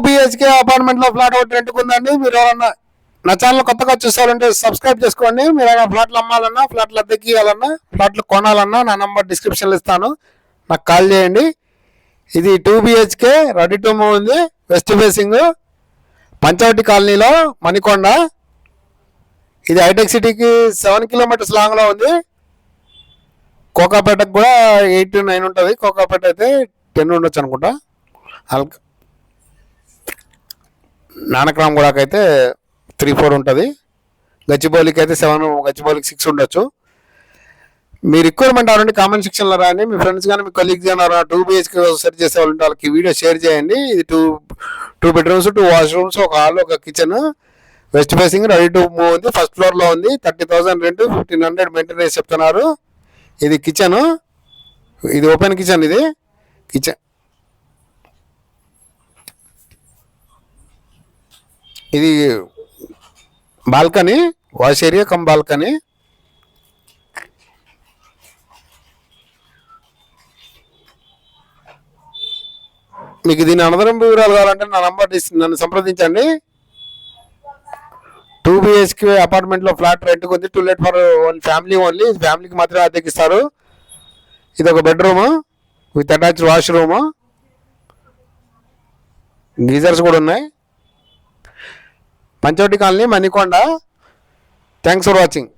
BHK అపార్ట్మెంట్లో flat ఒకటి రెంట్కి ఉందండి. మీరు ఎవరన్నా నా ఛానల్ కొత్తగా చూస్తారంటే సబ్స్క్రైబ్ చేసుకోండి. మీరు ఏమైనా ఫ్లాట్లు అమ్మాలన్నా, ఫ్లాట్లు అద్దెకి ఇవ్వాలన్నా, ఫ్లాట్లు కొనాలన్నా నా నంబర్ డిస్క్రిప్షన్లో ఇస్తాను, నాకు కాల్ చేయండి. ఇది 2 BHK రెడీ టు మూవ్ ఉంది. వెస్ట్ ఫేసింగ్, పంచవటి కాలనీలో, మణికొండ. ఇది హైటెక్ సిటీకి 7 కిలోమీటర్స్ లాంగ్లో ఉంది. కోకాపేటకు కూడా 8 9 ఉంటుంది. కోకాపేట అయితే 10 ఉండొచ్చు అనుకుంటా. నానక్రామ్ గూడకి అయితే 3 4 ఉంటుంది. గచ్చిబౌలికి అయితే 7, గచ్చిబౌలికి 6 ఉండొచ్చు. మీ రిక్వైర్మెంట్ అవన్నీ కామెంట్ సెక్షన్లో రాండి. మీ ఫ్రెండ్స్ కానీ మీ కొలీగ్స్ కానీ 2 BHK సెర్చ్ చేసే వాళ్ళు వాళ్ళకి వీడియో షేర్ చేయండి. ఇది 2 బెడ్రూమ్స్, 2 వాష్రూమ్స్, ఒక హాల్, ఒక kitchen, west facing, ready to move ఉంది. ఫస్ట్ ఫ్లోర్లో ఉంది. 30,000 రెంట్, 1500 మెయింటెనెన్స్ చెప్తున్నారు. ఇది కిచెన్, ఇది ఓపెన్ కిచెన్. ఇది కిచెన్, ఇది balcony, wash area come balcony. మీకు దీని అనదరం వివరాలు కావాలంటే నా నంబర్ నన్ను సంప్రదించండి. 2 BHK అపార్ట్మెంట్లో ఫ్లాట్ రెంట్కి ఉంది. 2 let for one family only. ఫ్యామిలీకి మాత్రమే అద్దెకిస్తారు. ఇది ఒక bedroom with attached washroom, geysers కూడా ఉన్నాయి. Panchavati colony, Manikonda. Thanks for watching.